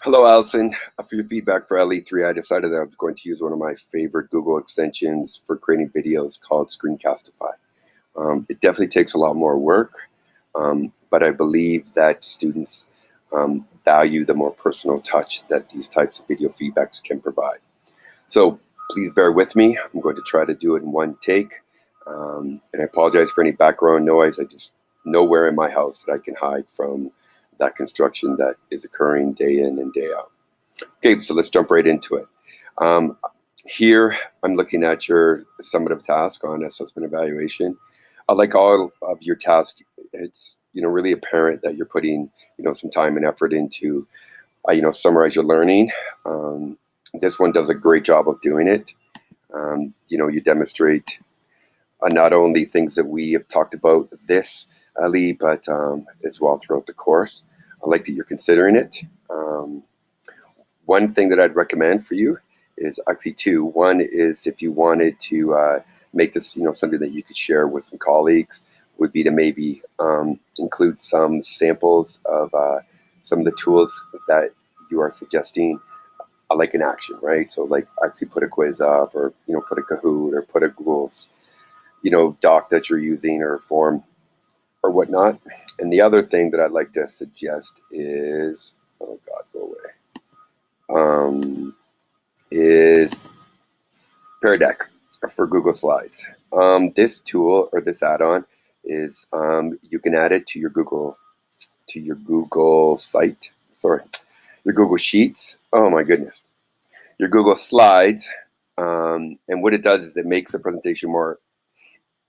Hello, Allison. For your feedback for LE3, I decided that I was going to use one of my favorite Google extensions for creating videos called Screencastify. It definitely takes a lot more work, but I believe that students value the more personal touch that these types of video feedbacks can provide. So please bear with me. I'm going to try to do it in one take. And I apologize for any background noise. I just nowhere in my house that I can hide from that construction that is occurring day in and day out. Okay, so let's jump right into it. Um, Here, I'm looking at your summative task on assessment evaluation. Like all of your tasks, it's really apparent that you're putting some time and effort into summarize your learning. This one does a great job of doing it. You demonstrate not only things that we have talked about this Ali, but as well throughout the course. I like that you're considering it. Um, One thing that I'd recommend for you is actually two. One is if you wanted to make this, something that you could share with some colleagues, would be to maybe include some samples of some of the tools that you are suggesting, like an action, right? So like actually put a quiz up, or put a Kahoot, or put a Google, doc that you're using, or form or whatnot. And the other thing that I'd like to suggest is, oh God, go away. Is Pear Deck for Google Slides. This tool or this add-on is you can add it to your Google site. Sorry, your Google Sheets. Oh my goodness, your Google Slides. And what it does is it makes the presentation more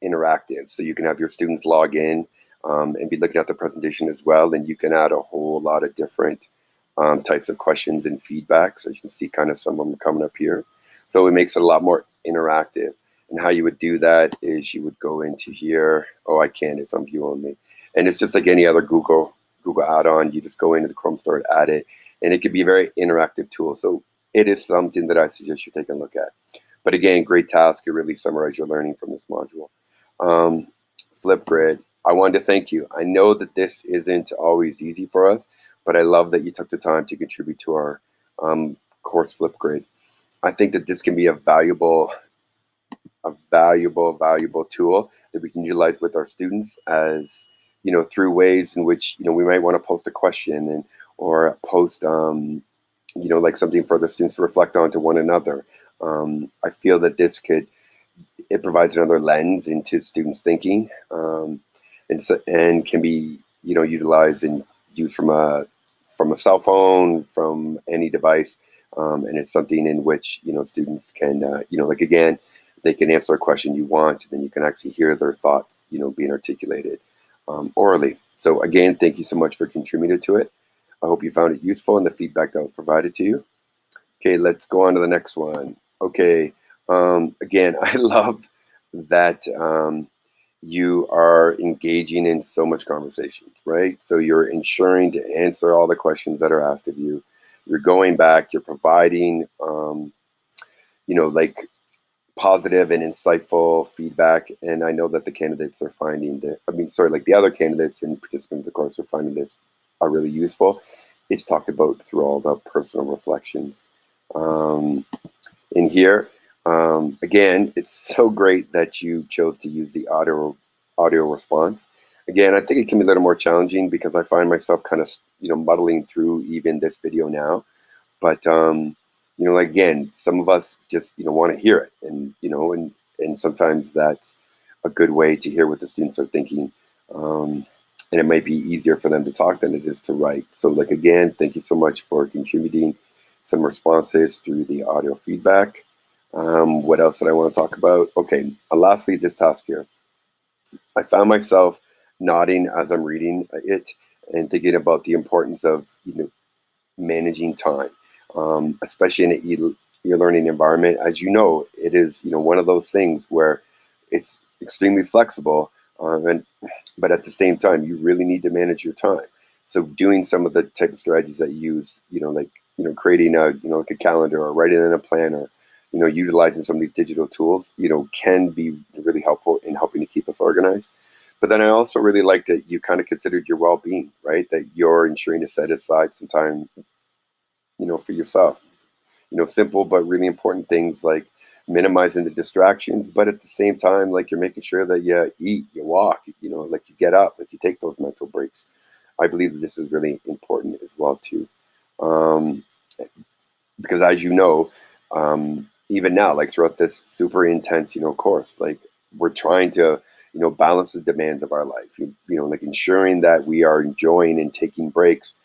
interactive. So you can have your students log in and be looking at the presentation as well. And you can add a whole lot of different types of questions and feedbacks. As you can see, kind of some of them coming up here. So it makes it a lot more interactive. And how you would do that is you would go into here. Oh, I can't. It's on view only. And it's just like any other Google add-on. You just go into the Chrome Store, add it, and it could be a very interactive tool. So it is something that I suggest you take a look at. But again, great task. You really summarize your learning from this module. um, Flipgrid, I wanted to thank you. I know that this isn't always easy for us, but I love that you took the time to contribute to our course Flipgrid. I think that this can be a valuable tool that we can utilize with our students, as through ways in which we might want to post a question and or post like something for the students to reflect on to one another. I feel that it provides another lens into students' thinking, and can be utilized and used from a cell phone, from any device, and it's something in which students can like again they can answer a question you want, and then you can actually hear their thoughts being articulated orally. So again, thank you so much for contributing to it. I hope you found it useful and the feedback that was provided to you. Okay, let's go on to the next one. Okay, again, I love that you are engaging in so much conversations, right? So you're ensuring to answer all the questions that are asked of you. You're going back, you're providing, like positive and insightful feedback. And I know that the candidates are finding that, like the other candidates and participants, of course, are finding this are really useful. It's talked about through all the personal reflections um, in here. Again, it's so great that you chose to use the audio response. Again, I think it can be a little more challenging because I find myself kind of muddling through even this video now. But again, some of us just want to hear it, and and sometimes that's a good way to hear what the students are thinking. And it might be easier for them to talk than it is to write. So like again, thank you so much for contributing some responses through the audio feedback. What else did I want to talk about? Okay, lastly, this task here. I found myself nodding as I'm reading it and thinking about the importance of managing time, especially in an e-learning environment. As you know, it is one of those things where it's extremely flexible, and but at the same time, you really need to manage your time. So doing some of the type of strategies that you use, like creating a like a calendar or writing in a planner, utilizing some of these digital tools, can be really helpful in helping to keep us organized. But then I also really like that you kind of considered your well-being, right? That you're ensuring to set aside some time for yourself. Simple but really important things like minimizing the distractions, but at the same time, like you're making sure that you eat, you walk, like you get up, like you take those mental breaks. I believe that this is really important as well too. Um, because as you know, even now, like throughout this super intense, course, like we're trying to, balance the demands of our life. Like ensuring that we are enjoying and taking breaks,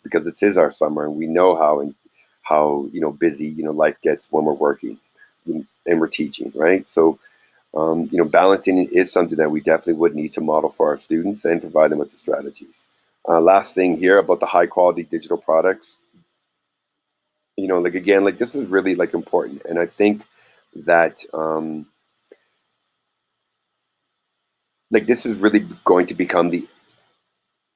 because it is our summer, and we know how busy life gets when we're working and we're teaching, right? So balancing is something that we definitely would need to model for our students and provide them with the strategies. Last thing here about the high quality digital products, like again, like this is really like important, and I think that like this is really going to become the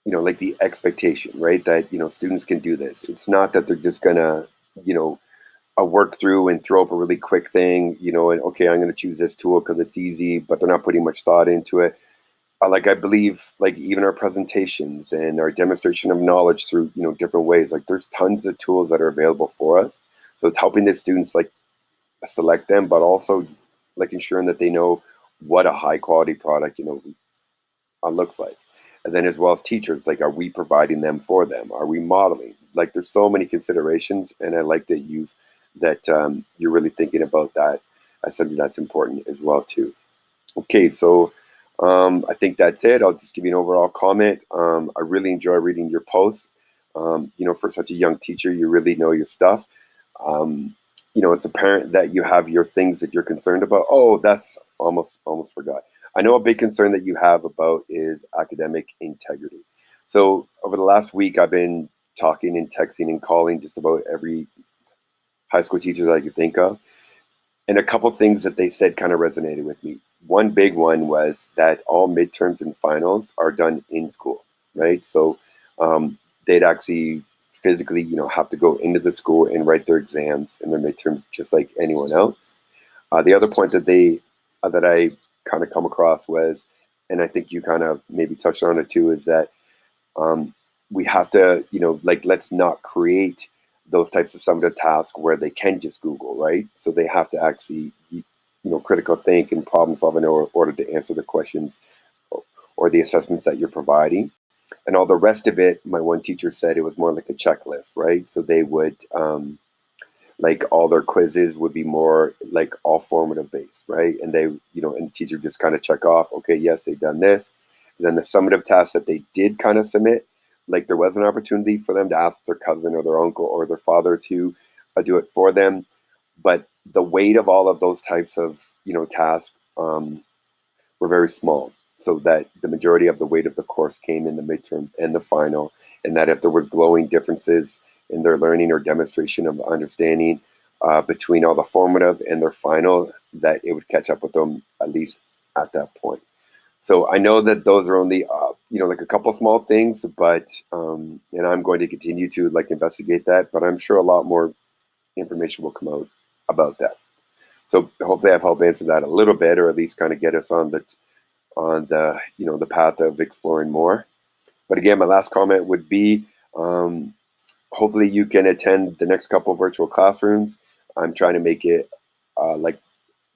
like the expectation, right? That students can do this. It's not that they're just gonna you know work through and throw up a really quick thing, and okay, I'm going to choose this tool because it's easy, but they're not putting much thought into it. Like I believe, like even our presentations and our demonstration of knowledge through different ways, like there's tons of tools that are available for us. So it's helping the students like select them, but also like ensuring that they know what a high quality product looks like. And then as well as teachers, like are we providing them for them? Are we modeling? Like there's so many considerations, and I like that you're really thinking about that as something that's important as well too. Okay, so I think that's it. I'll just give you an overall comment. I really enjoy reading your posts. For such a young teacher, you really know your stuff. Um, it's apparent that you have your things that you're concerned about. Oh, that's almost forgot. I know a big concern that you have about is academic integrity. So over the last week, I've been talking and texting and calling just about every high school teacher that I could think of, and a couple things that they said kind of resonated with me. One big one was that all midterms and finals are done in school, right? So they'd actually physically, have to go into the school and write their exams and their midterms just like anyone else. The other point that I kind of come across was, and I think you kind of maybe touched on it too, is that um, we have to, like, let's not create those types of summative tasks where they can just Google, right? So they have to actually, critical think and problem solve in order to answer the questions or the assessments that you're providing. And all the rest of it, my one teacher said it was more like a checklist, right? So they would, like all their quizzes would be more like all formative based, right? And they, and the teacher just kind of check off, okay, yes, they've done this. And then the summative tasks that they did kind of submit, like there was an opportunity for them to ask their cousin or their uncle or their father to do it for them. But the weight of all of those types of, tasks were very small. So that the majority of the weight of the course came in the midterm and the final, and that if there was glowing differences in their learning or demonstration of understanding between all the formative and their final, that it would catch up with them at least at that point. So I know that those are only like a couple small things, but and I'm going to continue to like investigate that. But I'm sure a lot more information will come out about that. So hopefully I've helped answer that a little bit, or at least kind of get us on the the path of exploring more. But again, my last comment would be um, hopefully you can attend the next couple virtual classrooms. I'm trying to make it like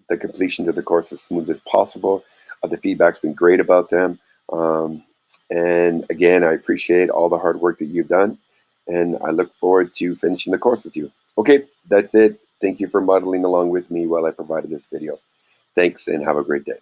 the completion of the course as smooth as possible. The feedback's been great about them. And again, I appreciate all the hard work that you've done, and I look forward to finishing the course with you. Okay, that's it. Thank you for modeling along with me while I provided this video. Thanks, and have a great day.